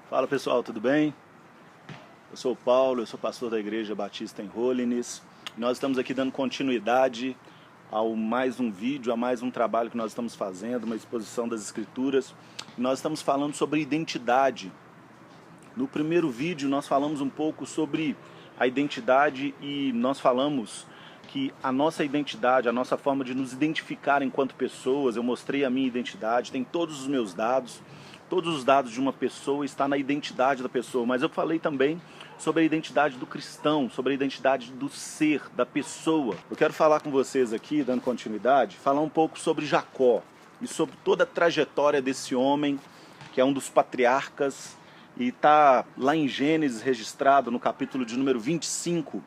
Fala pessoal, tudo bem? Eu sou o Paulo, eu sou pastor da Igreja Batista em Holiness. Nós estamos aqui dando continuidade ao mais um vídeo, a mais um trabalho que nós estamos fazendo, uma exposição das Escrituras. Nós estamos falando sobre identidade. No primeiro vídeo nós falamos um pouco sobre a identidade e nós falamos que a nossa identidade, a nossa forma de nos identificar enquanto pessoas, eu mostrei a minha identidade, tem todos os meus dados. Todos os dados de uma pessoa estão na identidade da pessoa, mas eu falei também sobre a identidade do cristão, sobre a identidade do ser, da pessoa. Eu quero falar com vocês aqui, dando continuidade, falar um pouco sobre Jacó e sobre toda a trajetória desse homem, que é um dos patriarcas, e está lá em Gênesis registrado no capítulo de número 25,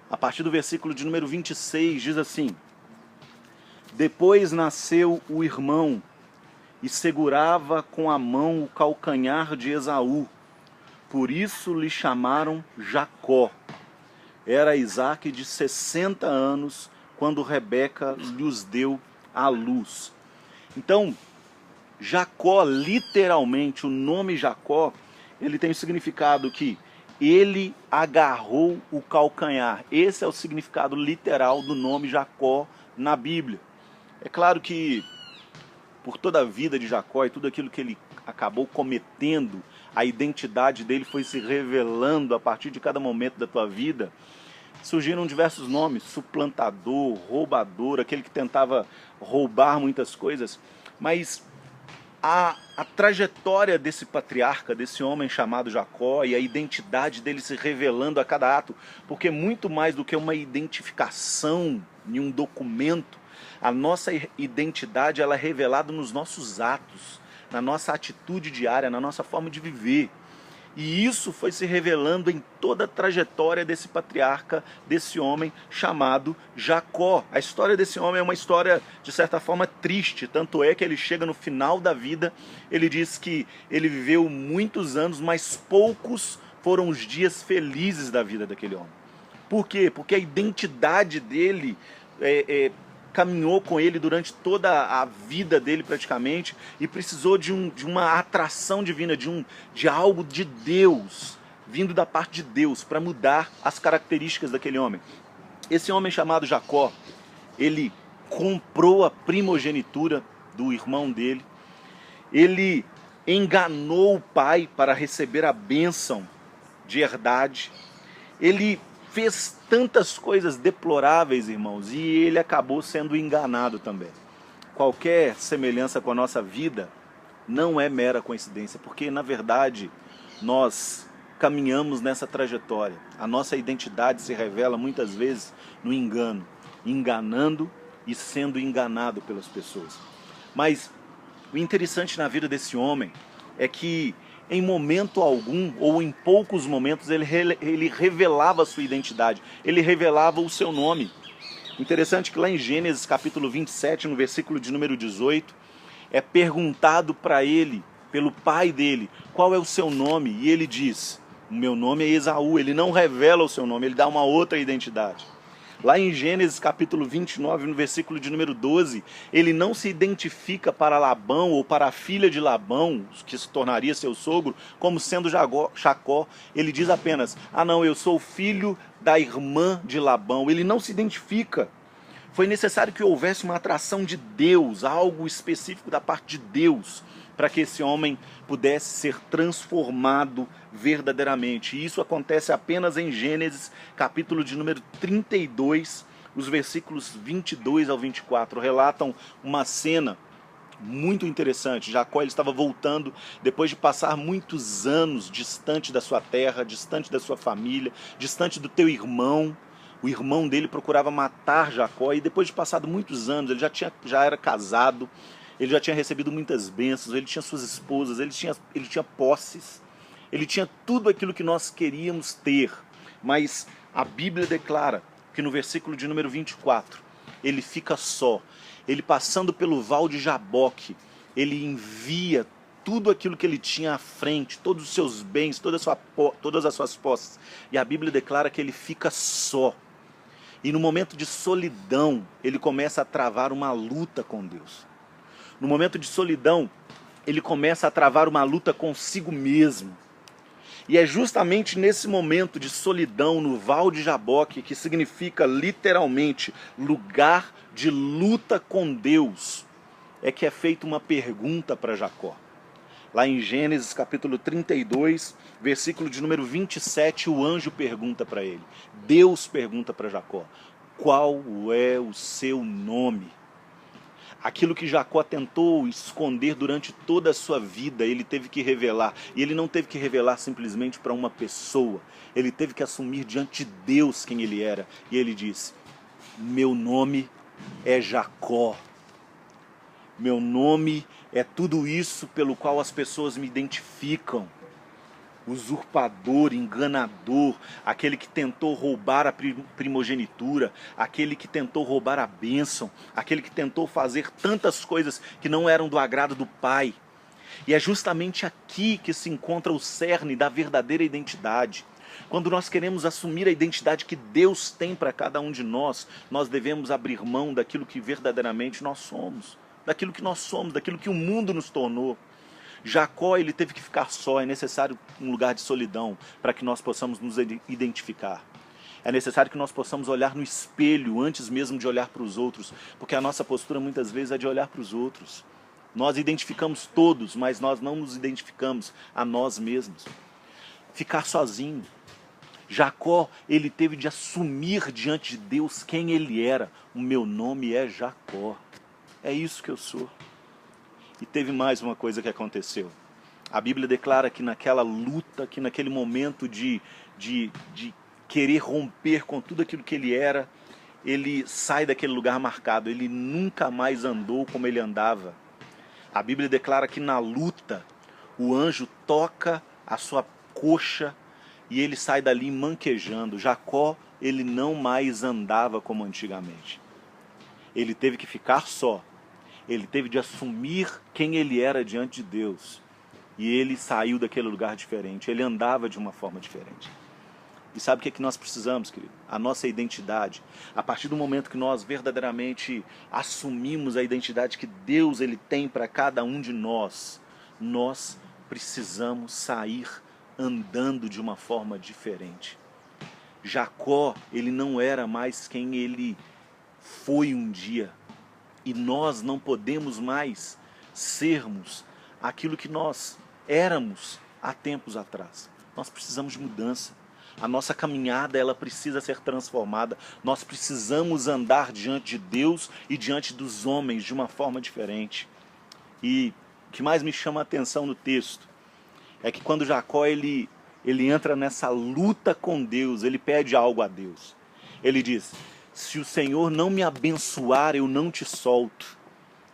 a partir do versículo de número 26, diz assim: Depois nasceu o irmão, e segurava com a mão o calcanhar de Esaú. Por isso lhe chamaram Jacó. Era Isaque de 60 anos, quando Rebeca lhes deu à luz. Então, Jacó, literalmente, o nome Jacó, ele tem o significado que ele agarrou o calcanhar. Esse é o significado literal do nome Jacó na Bíblia. É claro que por toda a vida de Jacó e tudo aquilo que ele acabou cometendo, a identidade dele foi se revelando a partir de cada momento da tua vida. Surgiram diversos nomes: suplantador, roubador, aquele que tentava roubar muitas coisas. Mas a trajetória desse patriarca, desse homem chamado Jacó, e a identidade dele se revelando a cada ato, porque muito mais do que uma identificação em um documento, a nossa identidade ela é revelada nos nossos atos, na nossa atitude diária, na nossa forma de viver. E isso foi se revelando em toda a trajetória desse patriarca, desse homem chamado Jacó. A história desse homem é uma história, de certa forma, triste. Tanto é que ele chega no final da vida, ele diz que ele viveu muitos anos, mas poucos foram os dias felizes da vida daquele homem. Por quê? Porque a identidade dele caminhou com ele durante toda a vida dele praticamente e precisou de uma atração divina, de algo de Deus, vindo da parte de Deus, para mudar as características daquele homem. Esse homem chamado Jacó, ele comprou a primogenitura do irmão dele, ele enganou o pai para receber a bênção de herdade, ele fez tantas coisas deploráveis, irmãos, e ele acabou sendo enganado também. Qualquer semelhança com a nossa vida não é mera coincidência, porque na verdade nós caminhamos nessa trajetória. A nossa identidade se revela muitas vezes no engano, enganando e sendo enganado pelas pessoas. Mas o interessante na vida desse homem é que em momento algum, ou em poucos momentos, ele revelava a sua identidade, ele revelava o seu nome. Interessante que lá em Gênesis capítulo 27, no versículo de número 18, é perguntado para ele, pelo pai dele, qual é o seu nome, e ele diz: o meu nome é Esaú. Ele não revela o seu nome, ele dá uma outra identidade. Lá em Gênesis capítulo 29, no versículo de número 12, ele não se identifica para Labão ou para a filha de Labão, que se tornaria seu sogro, como sendo Jacó. Ele diz apenas: não, eu sou filho da irmã de Labão. Ele não se identifica. Foi necessário que houvesse uma atração de Deus, algo específico da parte de Deus, para que esse homem pudesse ser transformado verdadeiramente. E isso acontece apenas em Gênesis, capítulo de número 32, os versículos 22 ao 24, relatam uma cena muito interessante. Jacó ele estava voltando depois de passar muitos anos distante da sua terra, distante da sua família, distante do teu irmão. O irmão dele procurava matar Jacó, e depois de passado muitos anos, ele já era casado, ele já tinha recebido muitas bênçãos, ele tinha suas esposas, ele tinha posses, ele tinha tudo aquilo que nós queríamos ter. Mas a Bíblia declara que no versículo de número 24, ele fica só. Ele passando pelo val de Jaboque, ele envia tudo aquilo que ele tinha à frente, todos os seus bens, todas as suas posses. E a Bíblia declara que ele fica só. E no momento de solidão, ele começa a travar uma luta com Deus. No momento de solidão, ele começa a travar uma luta consigo mesmo. E é justamente nesse momento de solidão no Val de Jaboque, que significa literalmente lugar de luta com Deus, é que é feita uma pergunta para Jacó. Lá em Gênesis capítulo 32, versículo de número 27, o anjo pergunta para ele. Deus pergunta para Jacó, qual é o seu nome? Aquilo que Jacó tentou esconder durante toda a sua vida, ele teve que revelar. E ele não teve que revelar simplesmente para uma pessoa. Ele teve que assumir diante de Deus quem ele era. E ele disse, meu nome é Jacó. Meu nome é tudo isso pelo qual as pessoas me identificam. Usurpador, enganador, aquele que tentou roubar a primogenitura, aquele que tentou roubar a bênção, aquele que tentou fazer tantas coisas que não eram do agrado do Pai. E é justamente aqui que se encontra o cerne da verdadeira identidade. Quando nós queremos assumir a identidade que Deus tem para cada um de nós, nós devemos abrir mão daquilo que verdadeiramente nós somos. Daquilo que o mundo nos tornou. Jacó, ele teve que ficar só, é necessário um lugar de solidão para que nós possamos nos identificar. É necessário que nós possamos olhar no espelho antes mesmo de olhar para os outros, porque a nossa postura muitas vezes é de olhar para os outros. Nós identificamos todos, mas nós não nos identificamos a nós mesmos. Ficar sozinho. Jacó, ele teve de assumir diante de Deus quem ele era. O meu nome é Jacó. É isso que eu sou. E teve mais uma coisa que aconteceu. A Bíblia declara que naquela luta, que naquele momento de querer romper com tudo aquilo que ele era, ele sai daquele lugar marcado. Ele nunca mais andou como ele andava. A Bíblia declara que na luta, o anjo toca a sua coxa e ele sai dali manquejando. Jacó, ele não mais andava como antigamente. Ele teve que ficar só. Ele teve de assumir quem ele era diante de Deus. E ele saiu daquele lugar diferente. Ele andava de uma forma diferente. E sabe o que é que nós precisamos, querido? A nossa identidade. A partir do momento que nós verdadeiramente assumimos a identidade que Deus ele tem para cada um de nós, nós precisamos sair andando de uma forma diferente. Jacó, ele não era mais quem ele foi um dia. E nós não podemos mais sermos aquilo que nós éramos há tempos atrás. Nós precisamos de mudança. A nossa caminhada, ela precisa ser transformada. Nós precisamos andar diante de Deus e diante dos homens de uma forma diferente. E o que mais me chama a atenção no texto é que quando Jacó ele entra nessa luta com Deus, ele pede algo a Deus. Ele diz, se o Senhor não me abençoar, eu não te solto.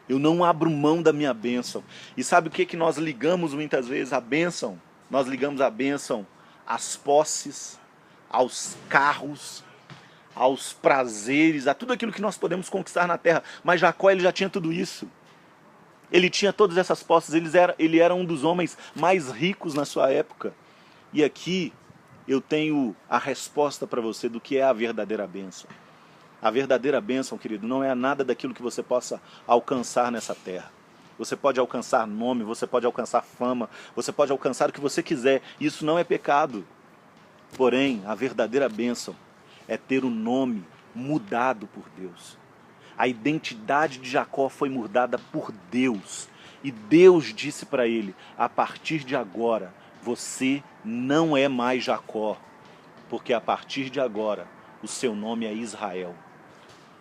Eu não abro mão da minha bênção. E sabe o que nós ligamos muitas vezes? A bênção. Nós ligamos a bênção às posses, aos carros, aos prazeres, a tudo aquilo que nós podemos conquistar na terra. Mas Jacó, ele já tinha tudo isso. Ele tinha todas essas posses. Ele era um dos homens mais ricos na sua época. E aqui eu tenho a resposta para você do que é a verdadeira bênção. A verdadeira bênção, querido, não é nada daquilo que você possa alcançar nessa terra. Você pode alcançar nome, você pode alcançar fama, você pode alcançar o que você quiser. Isso não é pecado. Porém, a verdadeira bênção é ter o nome mudado por Deus. A identidade de Jacó foi mudada por Deus. E Deus disse para ele, a partir de agora, você não é mais Jacó, porque a partir de agora, o seu nome é Israel.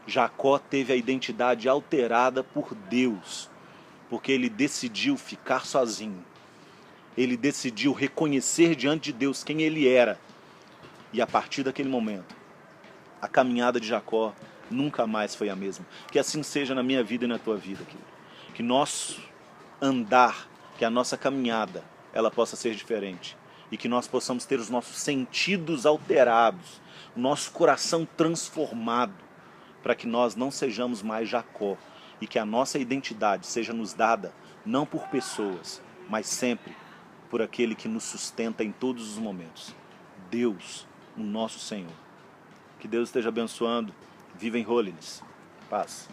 Jacó teve a identidade alterada por Deus, porque ele decidiu ficar sozinho. Ele decidiu reconhecer diante de Deus quem ele era. E a partir daquele momento, a caminhada de Jacó nunca mais foi a mesma. Que assim seja na minha vida e na tua vida, querido. Que nosso andar, que a nossa caminhada, ela possa ser diferente. E que nós possamos ter os nossos sentidos alterados, o nosso coração transformado, para que nós não sejamos mais Jacó. E que a nossa identidade seja nos dada, não por pessoas, mas sempre por aquele que nos sustenta em todos os momentos. Deus, o nosso Senhor. Que Deus esteja abençoando. Viva em holiness. Paz.